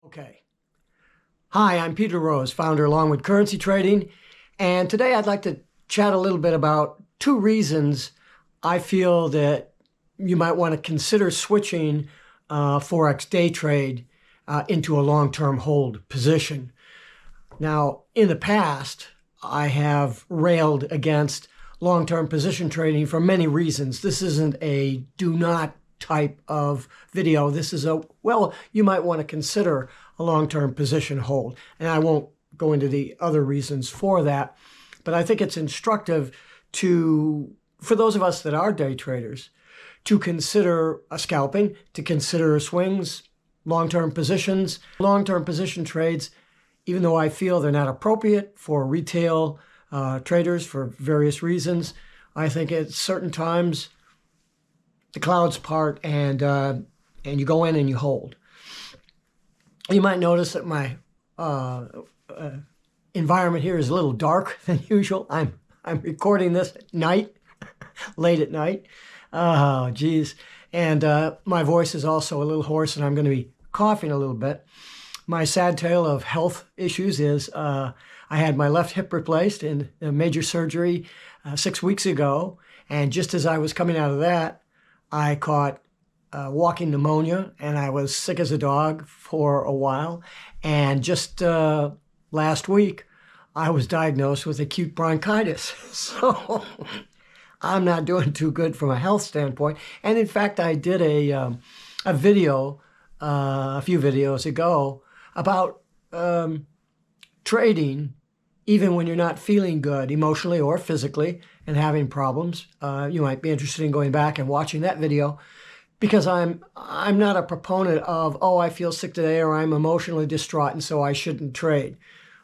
Okay. Hi, I'm Peter Rose, founder of Longwood Currency Trading, and today I'd like to chat a little bit about two reasons I feel that you might want to consider switching Forex day trade into a long-term hold position. Now, in the past, I have railed against long-term position trading for many reasons. This isn't a do not type of video. This is a, well, you might want to consider a long-term position hold. And I won't go into the other reasons for that, but I think it's instructive for those of us that are day traders, to consider a scalping, to consider swings, long-term positions, long-term position trades, even though I feel they're not appropriate for retail traders for various reasons. I think at certain times the clouds part and you go in and you hold. You might notice that my environment here is a little dark than usual. I'm recording this at night, late at night. Oh, geez. And my voice is also a little hoarse, and I'm going to be coughing a little bit. My sad tale of health issues is I had my left hip replaced in a major surgery 6 weeks ago. And just as I was coming out of that, I caught walking pneumonia, and I was sick as a dog for a while. And just last week, I was diagnosed with acute bronchitis. So I'm not doing too good from a health standpoint. And in fact, I did a video a few videos ago about trading even when you're not feeling good emotionally or physically and having problems. You might be interested in going back and watching that video, because I'm not a proponent of, oh, I feel sick today or I'm emotionally distraught and so I shouldn't trade.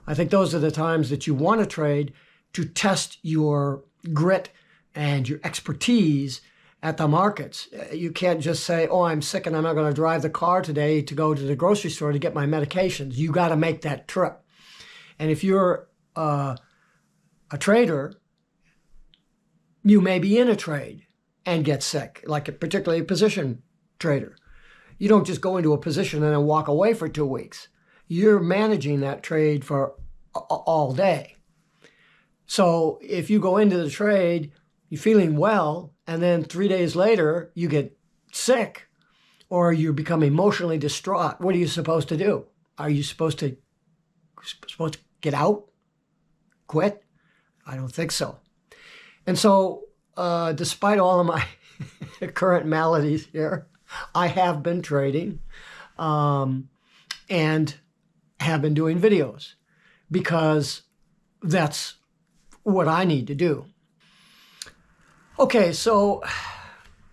I think those are the times that you want to trade to test your grit and your expertise at the markets. You can't just say, oh, I'm sick and I'm not going to drive the car today to go to the grocery store to get my medications. You got to make that trip. And if you're a trader, you may be in a trade and get sick, like particularly a position trader. You don't just go into a position and then walk away for 2 weeks. You're managing that trade for all day. So if you go into the trade, you're feeling well, and then 3 days later you get sick or you become emotionally distraught, what are you supposed to do? Are you supposed to get out? Quit? I don't think so. And so despite all of my current maladies here, I have been trading and have been doing videos because that's what I need to do. Okay, so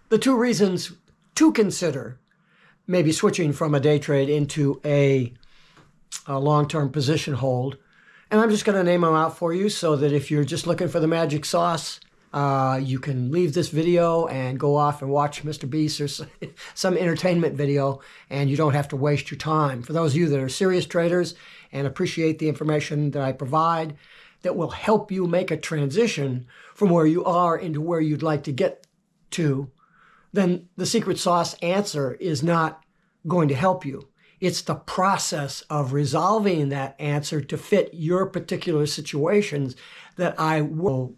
the two reasons to consider maybe switching from a day trade into a long-term position hold, and I'm just going to name them out for you so that if you're just looking for the magic sauce, you can leave this video and go off and watch Mr. Beast or some entertainment video, and you don't have to waste your time. For those of you that are serious traders and appreciate the information that I provide that will help you make a transition from where you are into where you'd like to get to, then the secret sauce answer is not going to help you. It's the process of resolving that answer to fit your particular situations that I will,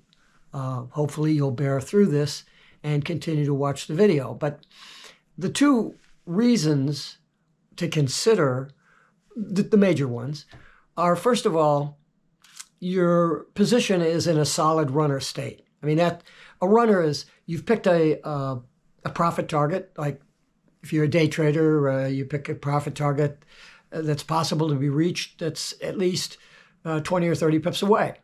hopefully you'll bear through this and continue to watch the video. But the two reasons to consider, the major ones, are first of all, your position is in a solid runner state. I mean, that a runner is, you've picked a profit target. Like if you're a day trader, you pick a profit target that's possible to be reached, that's at least 20 or 30 pips away.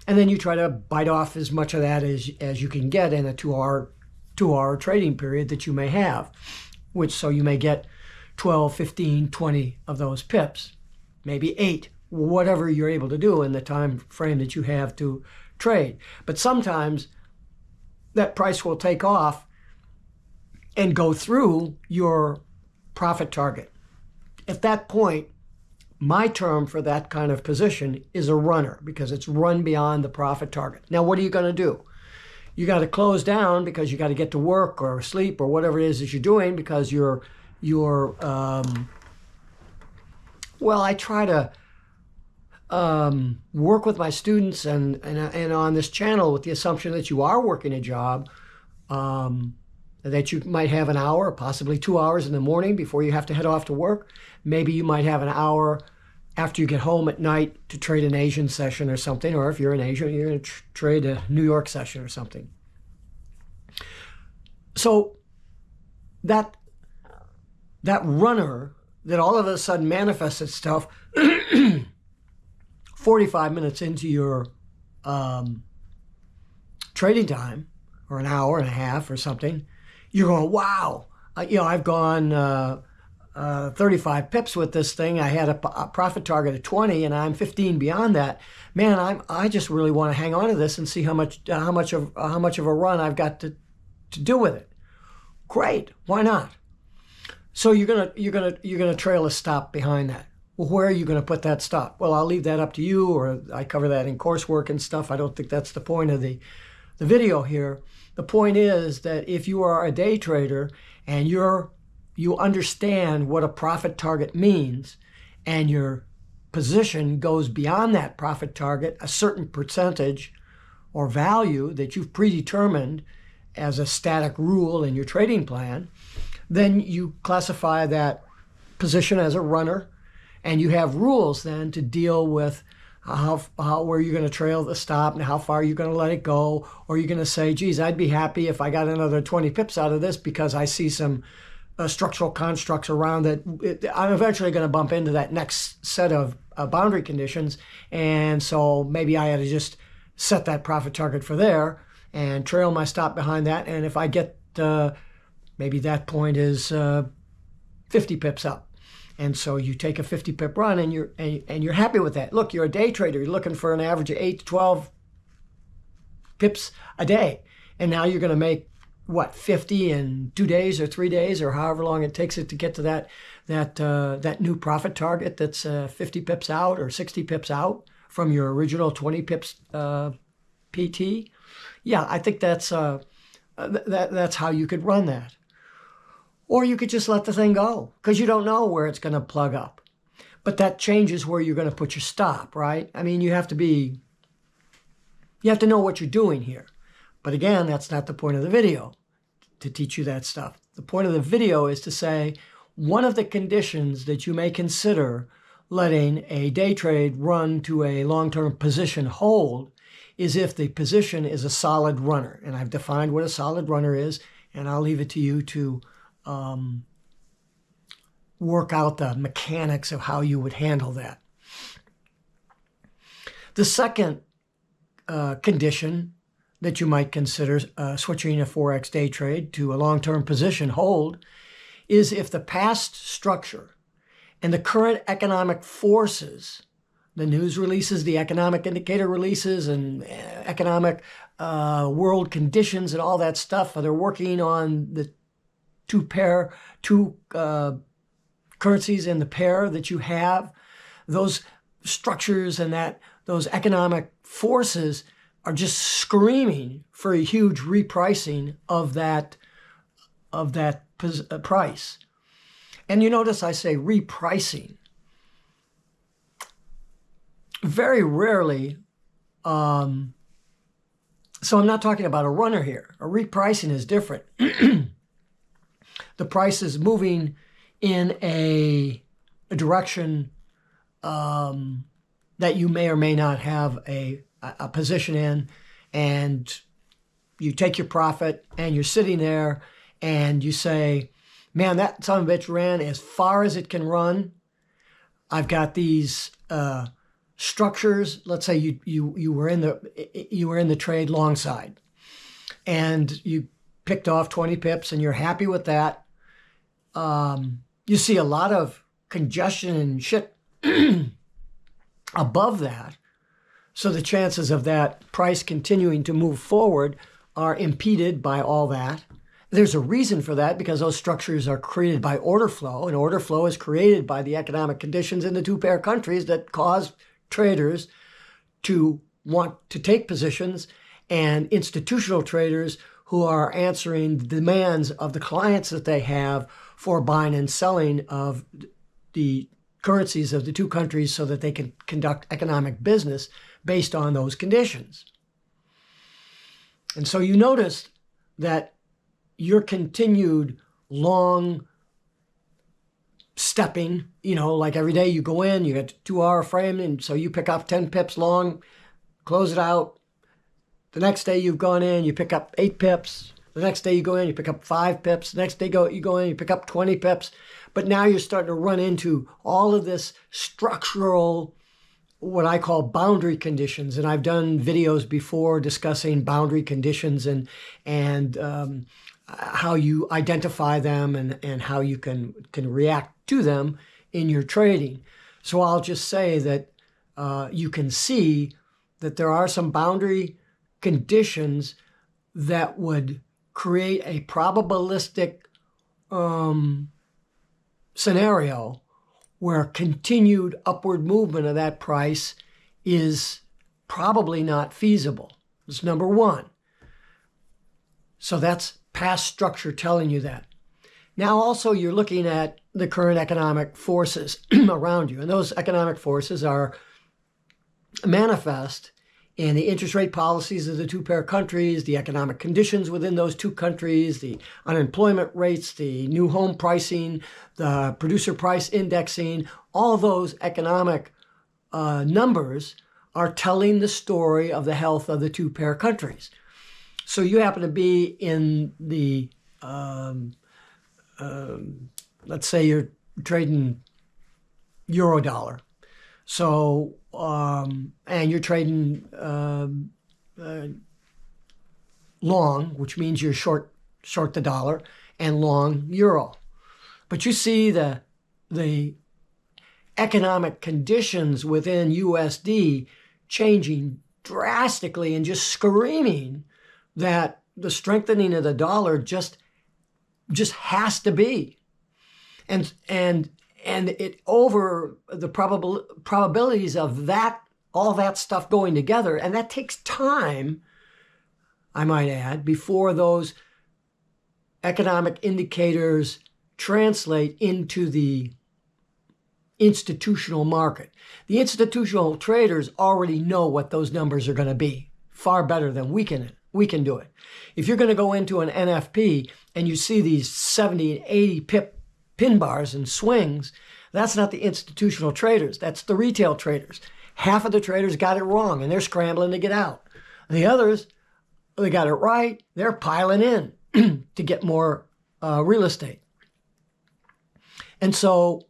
And then you try to bite off as much of that as you can get in a two-hour trading period that you may have, so you may get 12, 15, 20 of those pips, maybe 8, whatever you're able to do in the time frame that you have to trade. But sometimes that price will take off and go through your profit target. At that point, my term for that kind of position is a runner, because it's run beyond the profit target. Now, what are you going to do? You got to close down because you got to get to work or sleep or whatever it is that you're doing, because your Well, I try to work with my students and on this channel with the assumption that you are working a job, that you might have an hour, possibly 2 hours in the morning before you have to head off to work. Maybe you might have an hour after you get home at night to trade an Asian session or something, or if you're in Asia, you're going to trade a New York session or something. So that runner that all of a sudden manifests itself 45 minutes into your trading time, or an hour and a half or something, you're going, wow, I've gone 35 pips with this thing. I had a profit target of 20 and I'm 15 beyond that. Man, I just really want to hang on to this and see how much of a run I've got to do with it. Great, why not? So you're gonna trail a stop behind that. Well, where are you going to put that stop? Well, I'll leave that up to you, or I cover that in coursework and stuff. I don't think that's the point of the video here. The point is that if you are a day trader and you understand what a profit target means, and your position goes beyond that profit target, a certain percentage or value that you've predetermined as a static rule in your trading plan, then you classify that position as a runner, and you have rules then to deal with where you're going to trail the stop and how far you're going to let it go. Or you're going to say, geez, I'd be happy if I got another 20 pips out of this because I see some structural constructs around that. I'm eventually going to bump into that next set of boundary conditions. And so maybe I had to just set that profit target for there and trail my stop behind that. And if I get, maybe that point is 50 pips up. And so you take a 50 pip run and you're happy with that. Look, you're a day trader. You're looking for an average of 8 to 12 pips a day. And now you're going to make, what, 50 in 2 days or 3 days or however long it takes it to get to that new profit target that's 50 pips out or 60 pips out from your original 20 pips PT. Yeah, I think that's how you could run that. Or you could just let the thing go because you don't know where it's going to plug up. But that changes where you're going to put your stop, right? I mean, you have to know what you're doing here. But again, that's not the point of the video, to teach you that stuff. The point of the video is to say one of the conditions that you may consider letting a day trade run to a long-term position hold is if the position is a solid runner. And I've defined what a solid runner is, and I'll leave it to you to work out the mechanics of how you would handle that. The second condition that you might consider switching a Forex day trade to a long-term position hold is if the past structure and the current economic forces, the news releases, the economic indicator releases, and economic world conditions and all that stuff, they're working on the two currencies in the pair that you have. Those structures and those economic forces are just screaming for a huge repricing of that price. And you notice I say repricing. Very rarely, so I'm not talking about a runner here. A repricing is different. The price is moving in a direction that you may or may not have a position in, and you take your profit and you're sitting there and you say, man, that son of a bitch ran as far as it can run. I've got these structures. Let's say you were in the trade long side and you picked off 20 pips and you're happy with that. You see a lot of congestion and shit above that. So the chances of that price continuing to move forward are impeded by all that. There's a reason for that, because those structures are created by order flow, and order flow is created by the economic conditions in the two pair countries that cause traders to want to take positions, and institutional traders who are answering the demands of the clients that they have for buying and selling of the currencies of the two countries so that they can conduct economic business based on those conditions. And so you notice that your continued long stepping, like every day you go in, you get a 2-hour frame, and so you pick up 10 pips long, close it out. The next day you've gone in, you pick up 8 pips. The next day you go in, you pick up 5 pips. The next day you go in, you pick up 20 pips. But now you're starting to run into all of this structural, what I call boundary conditions. And I've done videos before discussing boundary conditions and how you identify them and how you can react to them in your trading. So I'll just say that you can see that there are some boundary conditions that would create a probabilistic scenario where continued upward movement of that price is probably not feasible. That's number one. So that's past structure telling you that. Now also you're looking at the current economic forces around you, and those economic forces are manifest in the interest rate policies of the two pair countries, the economic conditions within those two countries, the unemployment rates, the new home pricing, the producer price indexing. All those economic numbers are telling the story of the health of the two pair countries. So you happen to be in the, let's say you're trading euro dollar. So, and you're trading long, which means you're short the dollar, and long euro. But you see the economic conditions within USD changing drastically and just screaming that the strengthening of the dollar just has to be. And it over the probabilities of that, all that stuff going together, and that takes time, I might add, before those economic indicators translate into the institutional market. The institutional traders already know what those numbers are going to be, far better than we can do it. If you're going to go into an NFP and you see these 70 and 80 pip pin bars and swings, that's not the institutional traders. That's the retail traders. Half of the traders got it wrong and they're scrambling to get out. The others, they got it right. They're piling in to get more real estate. And so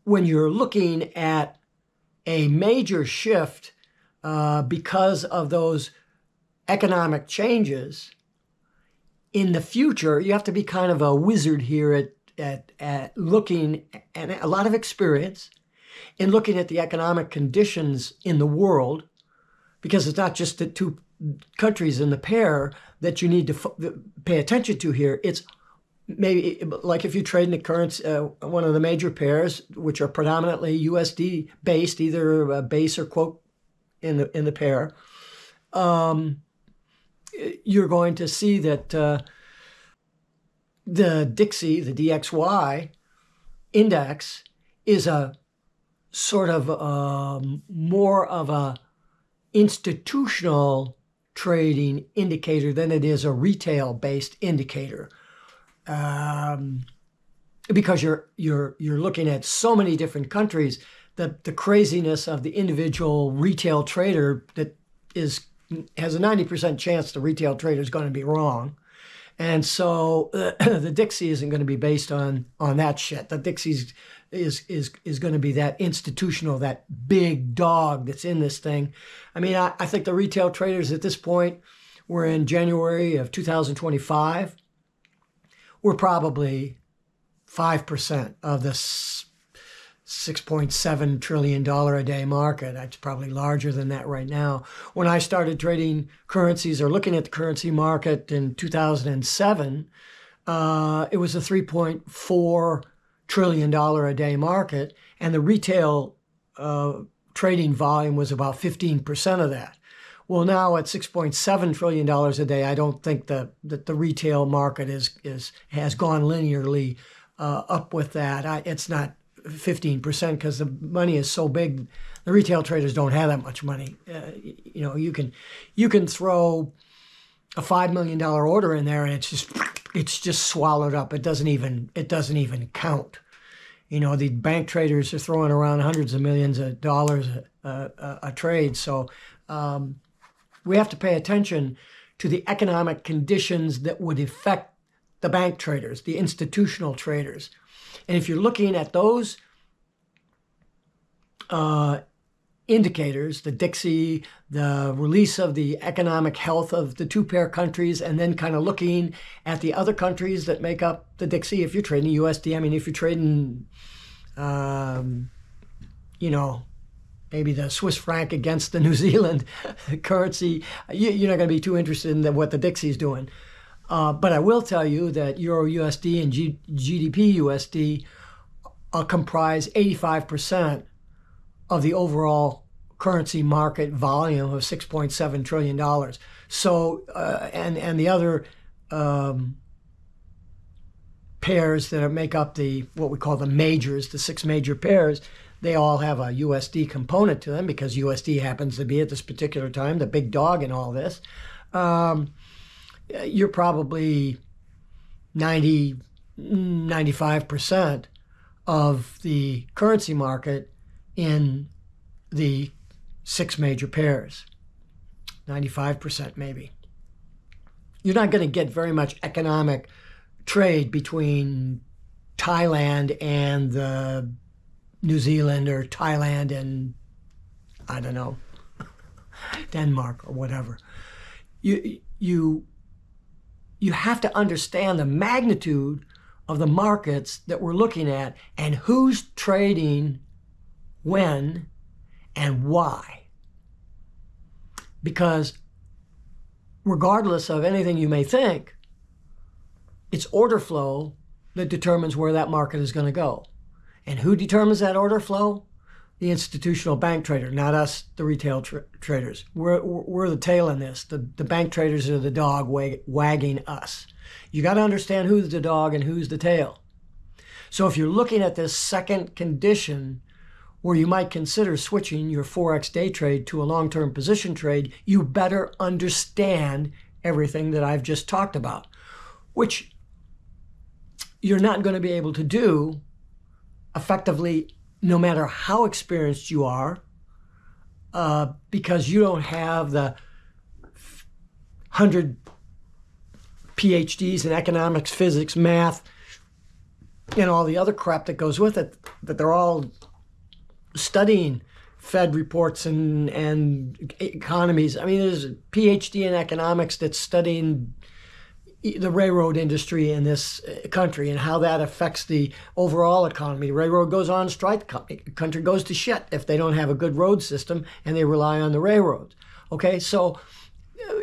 when you're looking at a major shift because of those economic changes in the future, you have to be kind of a wizard here at looking, and a lot of experience in looking at the economic conditions in the world, because it's not just the two countries in the pair that you need to pay attention to here. It's maybe like if you trade in the currency, one of the major pairs, which are predominantly USD based, either a base or quote in the pair, you're going to see that the Dixie, the DXY index, is a sort of more of a institutional trading indicator than it is a retail-based indicator, because you're looking at so many different countries that the craziness of the individual retail trader that has a 90% chance the retail trader is going to be wrong. And so the Dixie isn't going to be based on that shit. The Dixie is going to be that institutional, that big dog that's in this thing. I mean, I think the retail traders at this point, we're in January of 2025, we're probably 5% of this $6.7 trillion a day market. It's probably larger than that right now. When I started trading currencies or looking at the currency market in 2007, it was a $3.4 trillion a day market, and the retail trading volume was about 15% of that. Well, now at $6.7 trillion a day, I don't think that the retail market has gone linearly up with that. It's not 15% because the money is so big. The retail traders don't have that much money. You can throw a $5 million order in there and it's just swallowed up. It doesn't even count. The bank traders are throwing around hundreds of millions of dollars a trade. So we have to pay attention to the economic conditions that would affect the bank traders, the institutional traders. And if you're looking at those indicators, the Dixie, the release of the economic health of the two-pair countries, and then kind of looking at the other countries that make up the Dixie, if you're trading USD, I mean, if you're trading, maybe the Swiss franc against the New Zealand currency, you're not going to be too interested in what the Dixie's doing. But I will tell you that Euro USD and GDP USD comprise 85% of the overall currency market volume of $6.7 trillion. So, and the other pairs that make up what we call the majors, the 6 major pairs, they all have a USD component to them because USD happens to be at this particular time the big dog in all this. You're probably 95% of the currency market in the 6 major pairs. 95% maybe. You're not going to get very much economic trade between Thailand and New Zealand, or Thailand and, I don't know, Denmark or whatever. You have to understand the magnitude of the markets that we're looking at and who's trading when and why. Because regardless of anything you may think, it's order flow that determines where that market is going to go. And who determines that order flow? The institutional bank trader, not us, the retail traders. We're the tail in this. The bank traders are the dog wagging us. You got to understand who's the dog and who's the tail. So if you're looking at this second condition where you might consider switching your Forex day trade to a long-term position trade, you better understand everything that I've just talked about, which you're not going to be able to do effectively no matter how experienced you are, because you don't have the 100 PhDs in economics, physics, math, and all the other crap that goes with it, that they're all studying Fed reports and economies. I mean, there's a PhD in economics that's studying the railroad industry in this country and how that affects the overall economy. The railroad goes on strike, the country goes to shit if they don't have a good road system and they rely on the railroads. Okay, so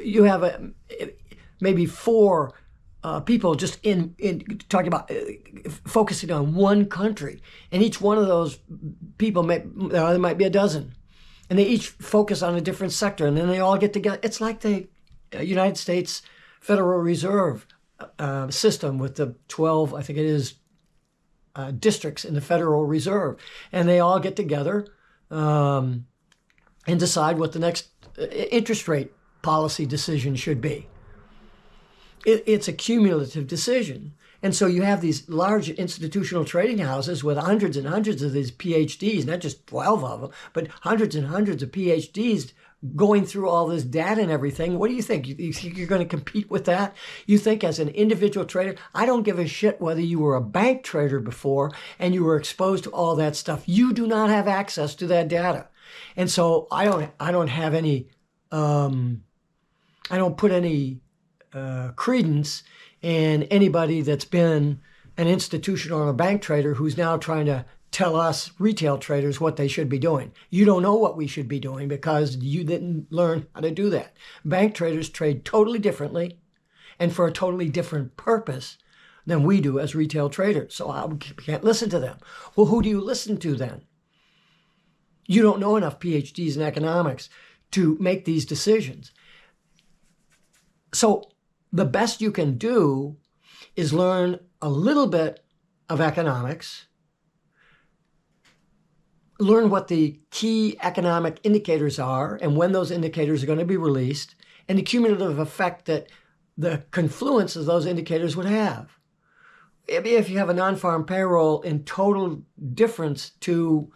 you have maybe 4 people just in talking about focusing on one country, and each one of those people there might be a dozen, and they each focus on a different sector, and then they all get together. It's like the United States Federal Reserve system with the 12, I think it is, districts in the Federal Reserve, and they all get together and decide what the next interest rate policy decision should be. It's a cumulative decision. And so you have these large institutional trading houses with hundreds and hundreds of these PhDs, not just 12 of them, but hundreds and hundreds of PhDs going through all this data and everything. What do you think? You think you're going to compete with that? You think as an individual trader, I don't give a shit whether you were a bank trader before and you were exposed to all that stuff. You do not have access to that data. And so I don't have any, I don't put any credence in anybody that's been an institutional or a bank trader who's now trying to tell us retail traders what they should be doing. You don't know what we should be doing because you didn't learn how to do that. Bank traders trade totally differently and for a totally different purpose than we do as retail traders. So I can't listen to them. Well, who do you listen to then? You don't know enough PhDs in economics to make these decisions. So the best you can do is learn a little bit of economics, learn what the key economic indicators are and when those indicators are going to be released, and the cumulative effect that the confluence of those indicators would have. If you have a non-farm payroll in total difference to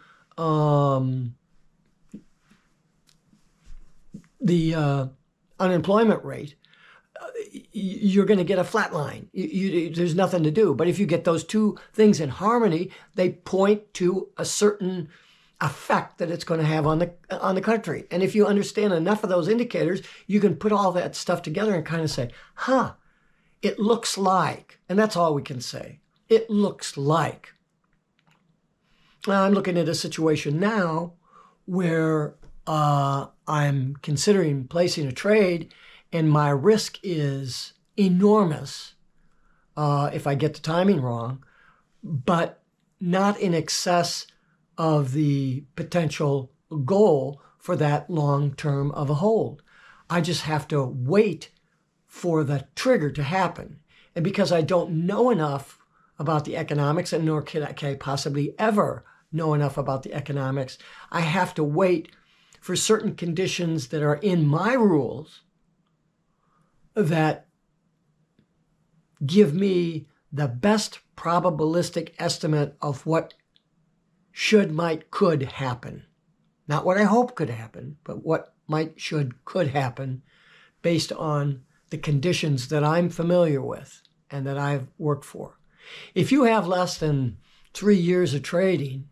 the unemployment rate, you're going to get a flat line. There's nothing to do. But if you get those two things in harmony, they point to a certain effect that it's going to have on the country. And if you understand enough of those indicators, you can put all that stuff together and kind of say, huh, it looks like, and that's all we can say. It looks like. I'm looking at a situation now where I'm considering placing a trade, and my risk is enormous if I get the timing wrong, but not in excess of the potential goal for that long term of a hold. I just have to wait for the trigger to happen. And because I don't know enough about the economics, and nor can I possibly ever know enough about the economics, I have to wait for certain conditions that are in my rules that give me the best probabilistic estimate of what should, might, could happen. Not what I hope could happen, but what might, should, could happen based on the conditions that I'm familiar with and that I've worked for. If you have less than 3 years of trading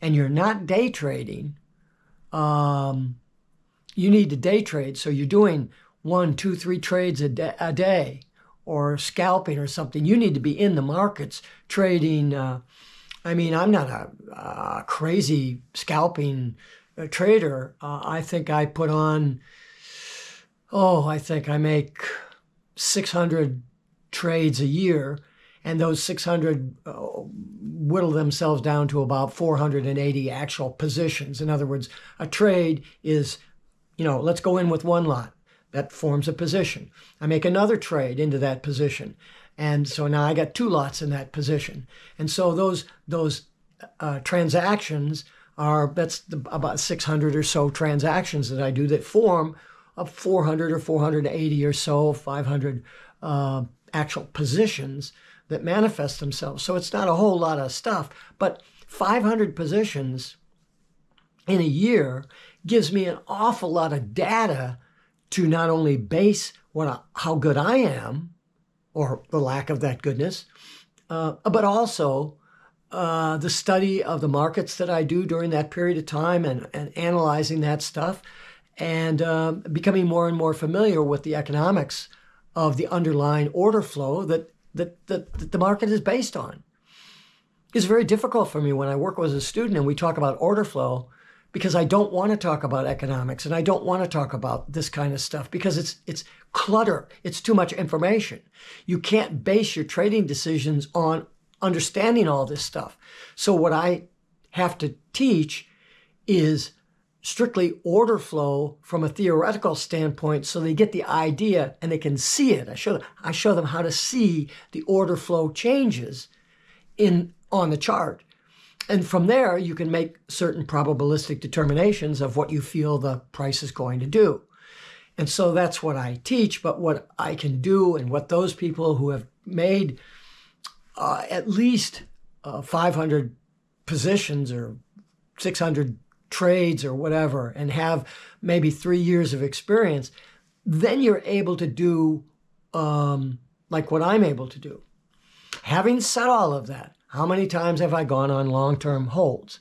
and you're not day trading, you need to day trade. So you're doing 1, 2, 3 trades a day or scalping or something. You need to be in the markets trading. I'm not a crazy scalping trader. I think I put on, I think I make 600 trades a year, and those 600 whittle themselves down to about 480 actual positions. In other words, a trade is, let's go in with one lot. That forms a position. I make another trade into that position. And so now I got 2 lots in that position. And so those transactions about 600 or so transactions that I do that form a 400 or 480 or so, 500 actual positions that manifest themselves. So it's not a whole lot of stuff, but 500 positions in a year gives me an awful lot of data to not only base how good I am, or the lack of that goodness, but also the study of the markets that I do during that period of time and analyzing that stuff and becoming more and more familiar with the economics of the underlying order flow that the market is based on. It's very difficult for me when I work as a student and we talk about order flow, because I don't want to talk about economics and I don't want to talk about this kind of stuff because it's clutter. It's too much information. You can't base your trading decisions on understanding all this stuff. So what I have to teach is strictly order flow from a theoretical standpoint, so they get the idea and they can see it. I show them how to see the order flow changes on the chart. And from there, you can make certain probabilistic determinations of what you feel the price is going to do. And so that's what I teach. But what I can do, and what those people who have made at least 500 positions or 600 trades or whatever, and have maybe 3 years of experience, then you're able to do like what I'm able to do. Having said all of that, how many times have I gone on long-term holds?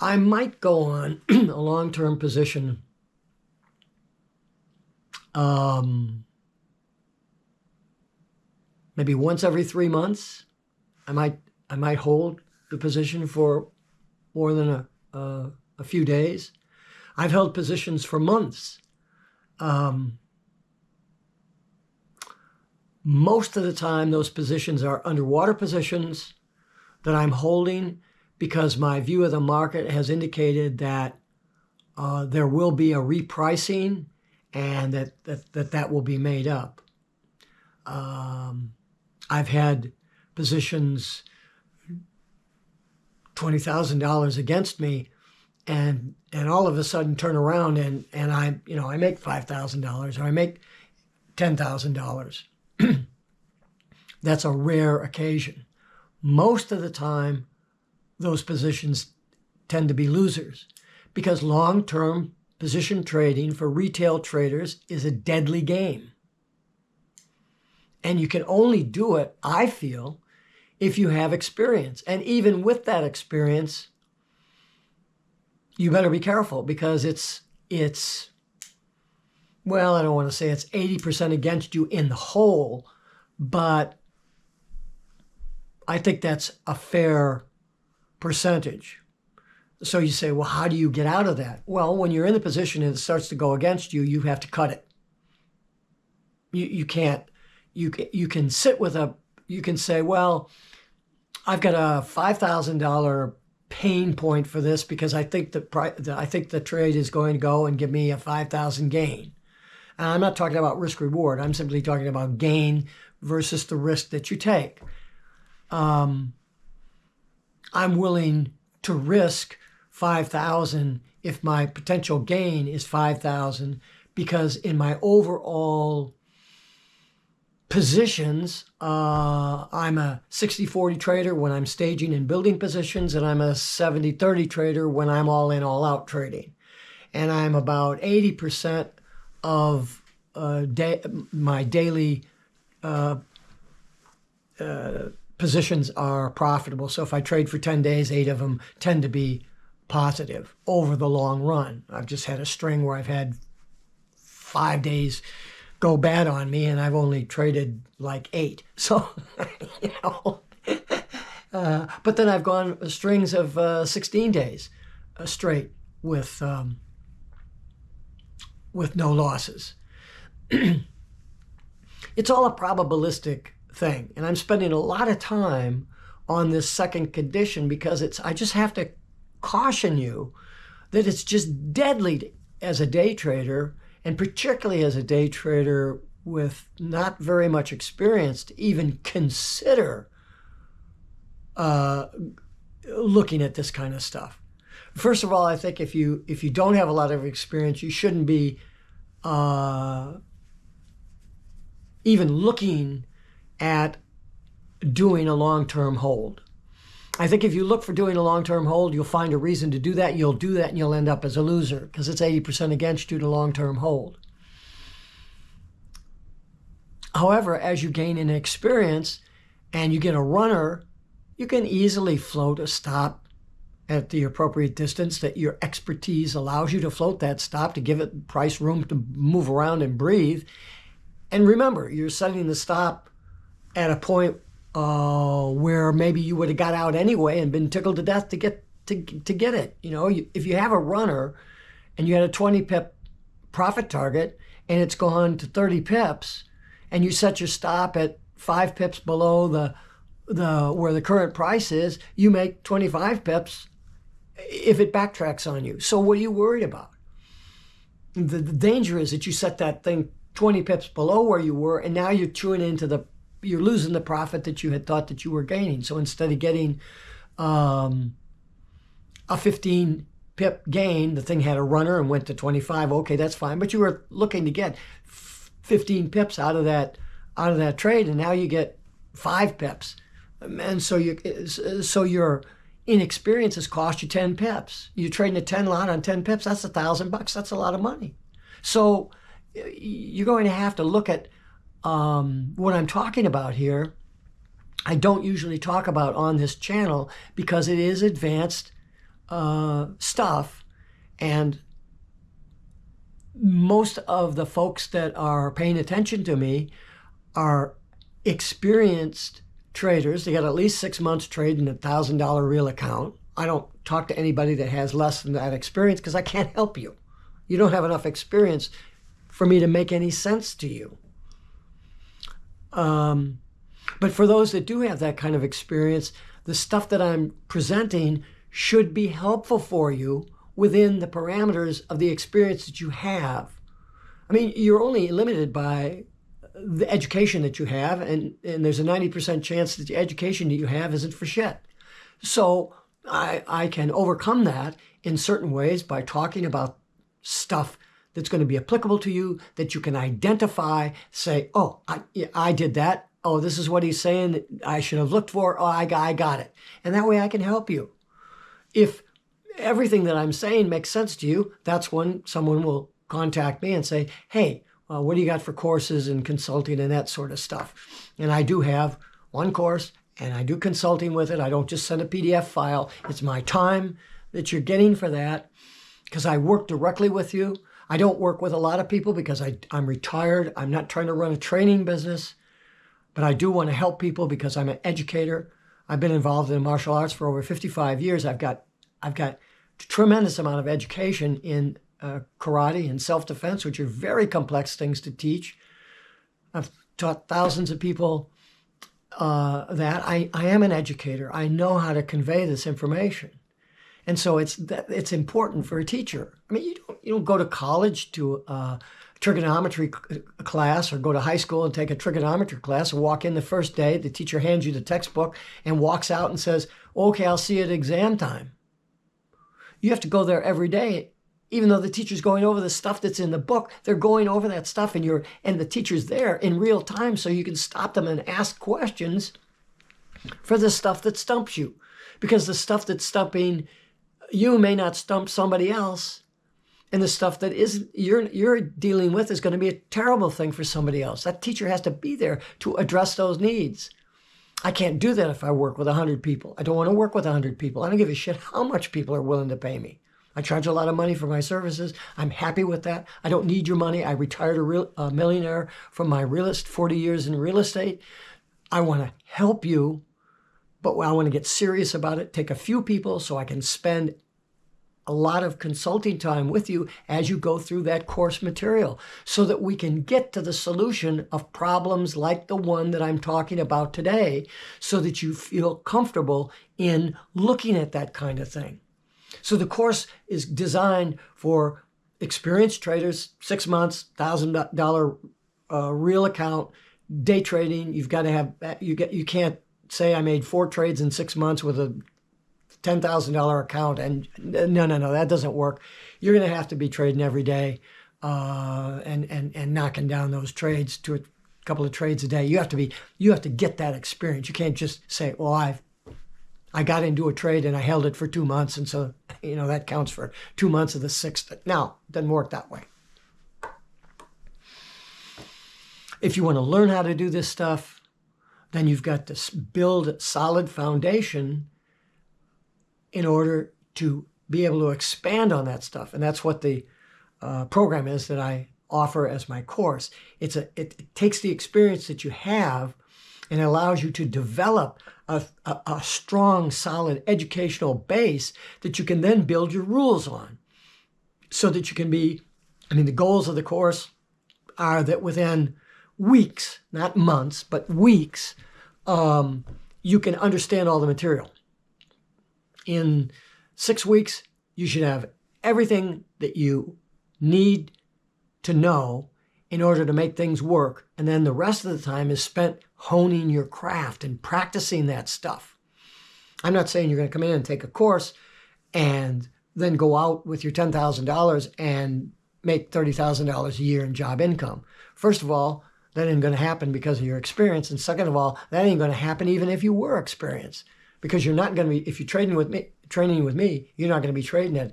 I might go on a long-term position maybe once every 3 months. I might hold the position for more than a few days. I've held positions for months. Most of the time, those positions are underwater positions that I'm holding because my view of the market has indicated that there will be a repricing and that will be made up. I've had positions $20,000 against me and all of a sudden turn around and I make $5,000 or I make $10,000. That's a rare occasion. Most of the time, those positions tend to be losers because long-term position trading for retail traders is a deadly game. And you can only do it, I feel, if you have experience. And even with that experience, you better be careful because it's well, I don't want to say it's 80% against you in the whole, but I think that's a fair percentage. So you say, well, how do you get out of that? Well, when you're in the position and it starts to go against you, you have to cut it. You can't, you can sit with you can say, well, I've got a $5,000 pain point for this because I think the trade is going to go and give me a 5,000 gain. And I'm not talking about risk reward. I'm simply talking about gain versus the risk that you take. I'm willing to risk 5,000 if my potential gain is 5,000 because in my overall positions, I'm a 60-40 trader when I'm staging and building positions, and I'm a 70-30 trader when I'm all in, all out trading. And I'm about 80% of my daily positions are profitable. So if I trade for 10 days, 8 of them tend to be positive over the long run. I've just had a string where I've had 5 days go bad on me, and I've only traded like 8. So, but then I've gone strings of 16 days straight with no losses. It's all a probabilistic thing, and I'm spending a lot of time on this second condition because I just have to caution you that it's just deadly as a day trader, and particularly as a day trader with not very much experience, to even consider looking at this kind of stuff. First of all, I think if you don't have a lot of experience, you shouldn't be even looking at doing a long-term hold. I think if you look for doing a long-term hold, you'll find a reason to do that. You'll do that and you'll end up as a loser because it's 80% against you to long-term hold. However, as you gain in experience and you get a runner, you can easily float a stop at the appropriate distance that your expertise allows you to float that stop to give it price room to move around and breathe. And remember, you're setting the stop at a point where maybe you would have got out anyway and been tickled to death to get it. If you have a runner and you had a 20 pip profit target and it's gone to 30 pips and you set your stop at 5 pips below the where the current price is, you make 25 pips if it backtracks on you. So what are you worried about? The danger is that you set that thing 20 pips below where you were, and now you're losing the profit that you had thought that you were gaining. So instead of getting a 15 pip gain, the thing had a runner and went to 25. Okay, that's fine. But you were looking to get 15 pips out of that trade, and now you get 5 pips. And so your inexperience has cost you 10 pips. You're trading a 10 lot on 10 pips. That's $1,000. That's a lot of money. So you're going to have to look at what I'm talking about here. I don't usually talk about on this channel because it is advanced stuff, and most of the folks that are paying attention to me are experienced traders. They got at least 6 months trading a $1,000 real account. I don't talk to anybody that has less than that experience because I can't help you. You don't have enough experience for me to make any sense to you. But for those that do have that kind of experience, the stuff that I'm presenting should be helpful for you within the parameters of the experience that you have. I mean, you're only limited by the education that you have, and there's a 90% chance that the education that you have isn't for shit. So I can overcome that in certain ways by talking about stuff that's going to be applicable to you, that you can identify, say, oh, I did that. Oh, this is what he's saying that I should have looked for. Oh, I got it. And that way I can help you. If everything that I'm saying makes sense to you, that's when someone will contact me and say, hey, what do you got for courses and consulting and that sort of stuff? And I do have one course, and I do consulting with it. I don't just send a PDF file. It's my time that you're getting for that, because I work directly with you. I don't work with a lot of people because I'm retired. I'm not trying to run a training business, but I do want to help people because I'm an educator. I've been involved in martial arts for over 55 years. I've got a tremendous amount of education in karate and self-defense, which are very complex things to teach. I've taught thousands of people that. I am an educator. I know how to convey this information. And so it's important for a teacher. I mean, you don't go to college to a trigonometry class, or go to high school and take a trigonometry class and walk in the first day. The teacher hands you the textbook and walks out and says, okay, I'll see you at exam time. You have to go there every day. Even though the teacher's going over the stuff that's in the book, they're going over that stuff, and the teacher's there in real time, so you can stop them and ask questions for the stuff that stumps you. Because the stuff that's stumping you may not stump somebody else, and the stuff that you're dealing with is going to be a terrible thing for somebody else. That teacher has to be there to address those needs. I can't do that if I work with 100 people. I don't want to work with 100 people. I don't give a shit how much people are willing to pay me. I charge a lot of money for my services. I'm happy with that. I don't need your money. I retired a millionaire from my 40 years in real estate. I want to help you, but I want to get serious about it. Take a few people so I can spend a lot of consulting time with you as you go through that course material, so that we can get to the solution of problems like the one that I'm talking about today, so that you feel comfortable in looking at that kind of thing. So the course is designed for experienced traders, 6 months, $1,000 real account, day trading. You've got to have, you can't say I made 4 trades in 6 months with a $10,000 account, and no, that doesn't work. You're going to have to be trading every day and knocking down those trades to a couple of trades a day. You have to get that experience. You can't just say, well, I got into a trade and I held it for 2 months, and so that counts for 2 months of the 6th. No, it doesn't work that way. If you want to learn how to do this stuff, then you've got to build a solid foundation in order to be able to expand on that stuff. And that's what the program is that I offer as my course. It takes the experience that you have and allows you to develop a strong, solid educational base that you can then build your rules on, so that you can be, the goals of the course are that within weeks, not months, but weeks, you can understand all the material. In 6 weeks, you should have everything that you need to know in order to make things work. And then the rest of the time is spent honing your craft and practicing that stuff. I'm not saying you're going to come in and take a course and then go out with your $10,000 and make $30,000 a year in job income. First of all, that ain't going to happen because of your experience. And second of all, that ain't going to happen even if you were experienced. Because you're not going to be, if you're training with me, you're not going to be trading at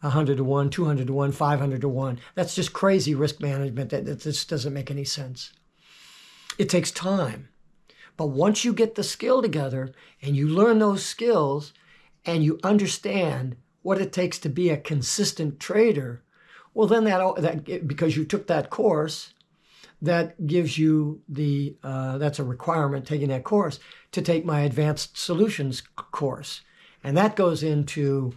100 to 1, 200 to 1, 500 to 1. That's just crazy risk management. That just doesn't make any sense. It takes time. But once you get the skill together and you learn those skills and you understand what it takes to be a consistent trader, well, then that because you took that course, that gives you that's a requirement, taking that course, to take my advanced solutions course. And that goes into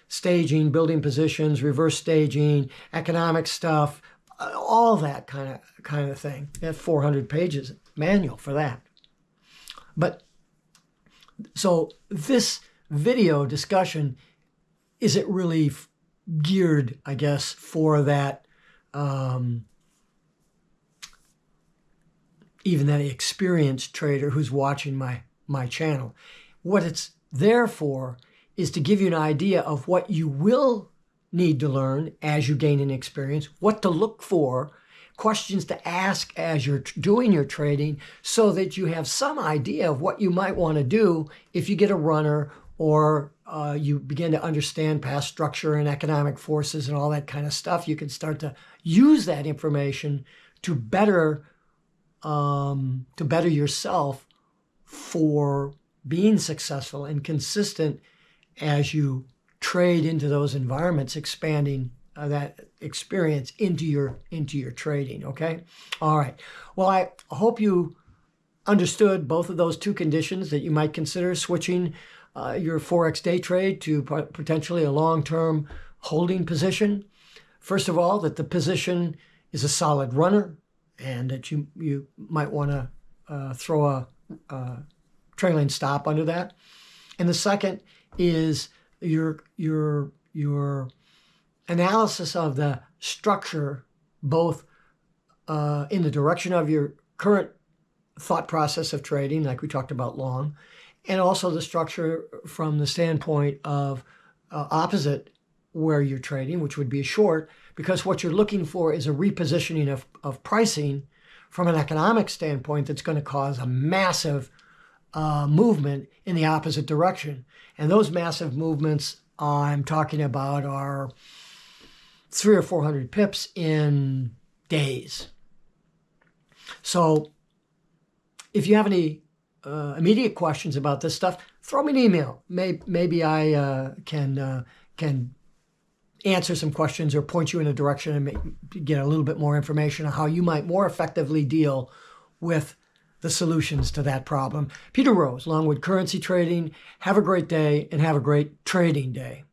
staging, building positions, reverse staging, economic stuff, all that kind of thing. They have 400 pages manual for that. But so this video discussion isn't really geared, I guess, for that even that experienced trader who's watching my channel. What it's therefore, is to give you an idea of what you will need to learn as you gain an experience, what to look for, questions to ask as you're doing your trading, so that you have some idea of what you might want to do if you get a runner, or you begin to understand past structure and economic forces and all that kind of stuff. You can start to use that information to better yourself for being successful and consistent as you trade into those environments, expanding that experience into your trading. Okay. All right. Well, I hope you understood both of those two conditions that you might consider switching your Forex day trade to potentially a long-term holding position. First of all, that the position is a solid runner, and that you might want to throw a trailing stop under that. And the second is your analysis of the structure, both in the direction of your current thought process of trading, like we talked about long, and also the structure from the standpoint of opposite where you're trading, which would be a short, because what you're looking for is a repositioning of pricing from an economic standpoint that's going to cause a massive movement in the opposite direction. And those massive movements I'm talking about are 300 or 400 pips in days. So if you have any immediate questions about this stuff, throw me an email. Maybe I can answer some questions or point you in a direction and get a little bit more information on how you might more effectively deal with the solutions to that problem. Peter Rose, Longwood Currency Trading. Have a great day and have a great trading day.